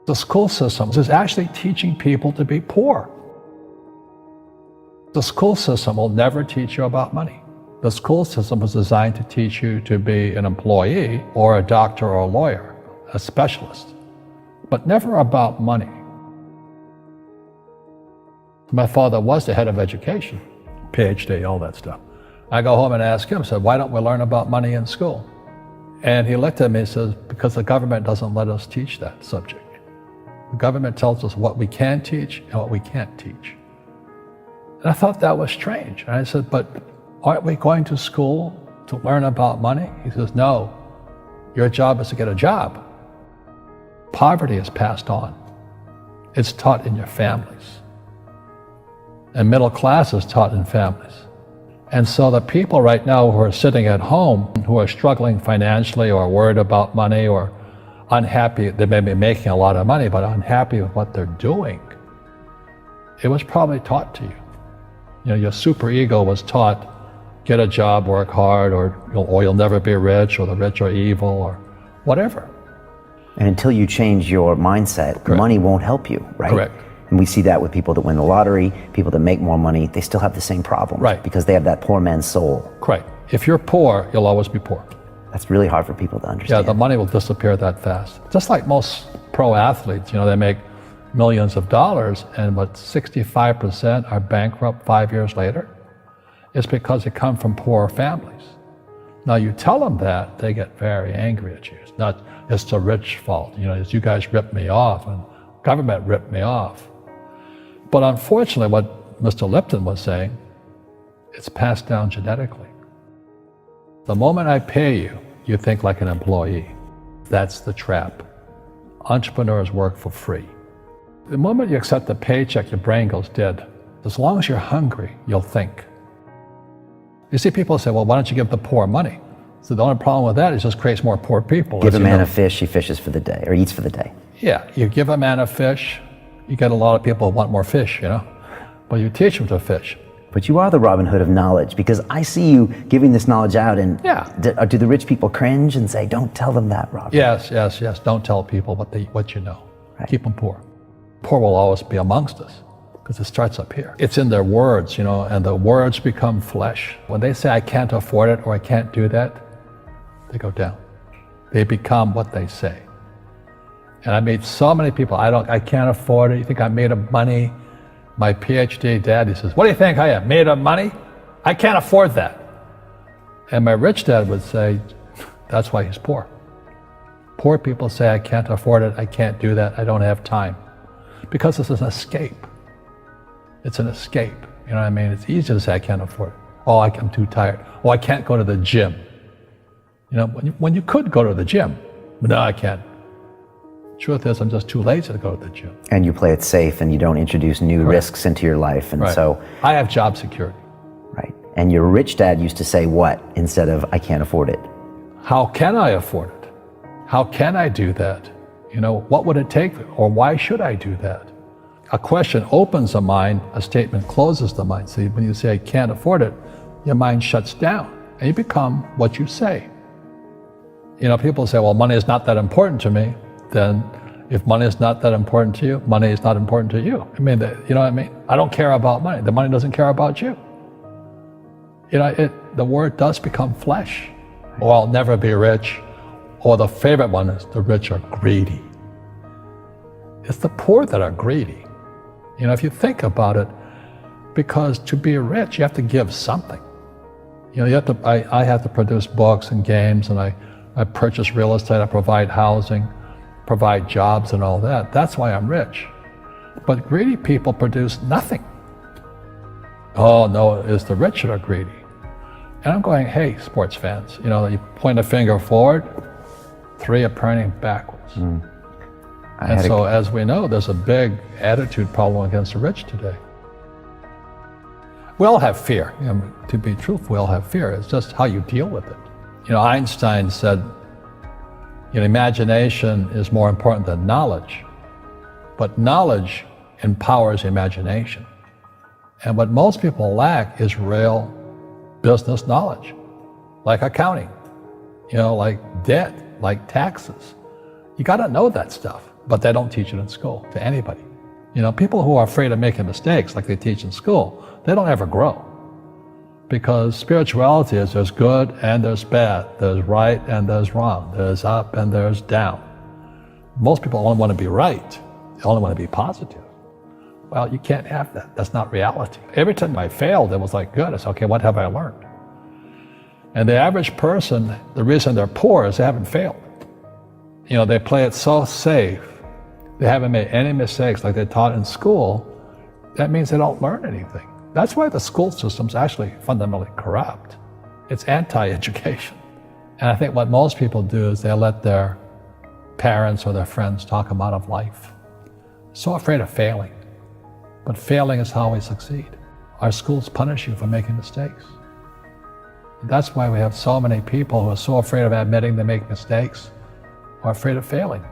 The school system is actually teaching people to be poor. The school system will never teach you about money. The school system was designed to teach you to be an employee or a doctor or a lawyer, a specialist, but never about money. My father was the head of education, PhD, all that stuff. I go home and ask him, said, why don't we learn about money in school? And he looked at me and says, because the government doesn't let us teach that subject. The government tells us what we can teach and what we can't teach. And I thought that was strange. And I said, but aren't we going to school to learn about money? He says, no, your job is to get a job. Poverty is passed on. It's taught in your families. And middle class is taught in families. And so the people right now who are sitting at home, who are struggling financially or worried about money or unhappy, they may be making a lot of money, but unhappy with what they're doing, it was probably taught to you. You know, your superego was taught, get a job, work hard, or you'll never be rich, or the rich are evil, or whatever. And until you change your mindset, Correct. Money won't help you, right? Correct. And we see that with people that win the lottery, people that make more money, they still have the same problem. Right. Because they have that poor man's soul. Right. If you're poor, you'll always be poor. That's really hard for people to Yeah, understand. the money will disappear that fast. Just like most pro athletes, they make millions of dollars, and 65% are bankrupt 5 years later. It's because they come from poor families. Now you tell them that, they get very angry at you. It's not, it's the rich fault. It's you guys ripped me off and government ripped me off. But unfortunately, what Mr. Lipton was saying, it's passed down genetically. The moment I pay you, you think like an employee. That's the trap. Entrepreneurs work for free. The moment you accept the paycheck, your brain goes dead. As long as you're hungry, you'll think. You see people say, well, why don't you give the poor money? So the only problem with that is it just creates more poor people. Give a man a fish, he fishes for the day, or eats for the day. Yeah, you give a man a fish, you get a lot of people who want more fish, but you teach them to fish. But you are the Robin Hood of knowledge, because I see you giving this knowledge out, and Yeah. do the rich people cringe and say, don't tell them that, Robin? Yes. Don't tell people what you know. Right. Keep them poor. Poor will always be amongst us, because it starts up here. It's in their words, and the words become flesh. When they say, I can't afford it or I can't do that, they go down. They become what they say. And I meet so many people, I can't afford it. You think I'm made of money? My PhD dad, he says, what do you think I am, made of money? I can't afford that. And my rich dad would say, that's why he's poor. Poor people say, I can't afford it, I can't do that, I don't have time. Because it's an escape. It's an escape, you know what I mean? It's easy to say, I can't afford it. Oh, I'm too tired. Oh, I can't go to the gym. When you could go to the gym, but no, I can't. Truth is, I'm just too lazy to go to the gym. And you play it safe, and you don't introduce new risks into your life, and Right. so... I have job security. Right. And your rich dad used to say what instead of, I can't afford it? How can I afford it? How can I do that? What would it take, or why should I do that? A question opens the mind, a statement closes the mind. See, when you say, I can't afford it, your mind shuts down, and you become what you say. People say, well, money is not that important to me. Then if money is not that important to you, money is not important to you. You know what I mean? I don't care about money. The money doesn't care about you. The word does become flesh. Or I'll never be rich. Or the favorite one is the rich are greedy. It's the poor that are greedy. If you think about it, because to be rich, you have to give something. I have to produce books and games, and I purchase real estate, I provide housing, provide jobs and all that. That's why I'm rich. But greedy people produce nothing. Oh no, it's the rich that are greedy. And I'm going, hey, sports fans, you point a finger forward, 3 are pointing backwards. And so as we know, there's a big attitude problem against the rich today. We all have fear. To be truthful, we all have fear. It's just how you deal with it. Einstein said, imagination is more important than knowledge, but knowledge empowers imagination. And what most people lack is real business knowledge, like accounting, like debt, like taxes. You got to know that stuff. but they don't teach it in school to anybody. You know, people who are afraid of making mistakes like they teach in school, they don't ever grow. Because spirituality is there's good and there's bad, there's right and there's wrong, there's up and there's down. Most people only want to be right, they only want to be positive. Well, you can't have that. That's not reality. Every time I failed, it was like, good. I said, okay, what have I learned? And the average person, the reason they're poor is they haven't failed. You know, they play it so safe. They haven't made any mistakes like they taught in school. That means they don't learn anything. That's why the school system's actually fundamentally corrupt. It's anti-education. And I think what most people do is they let their parents or their friends talk them out of life. So afraid of failing. But failing is how we succeed. Our schools punish you for making mistakes. And that's why we have so many people who are so afraid of admitting they make mistakes or afraid of failing.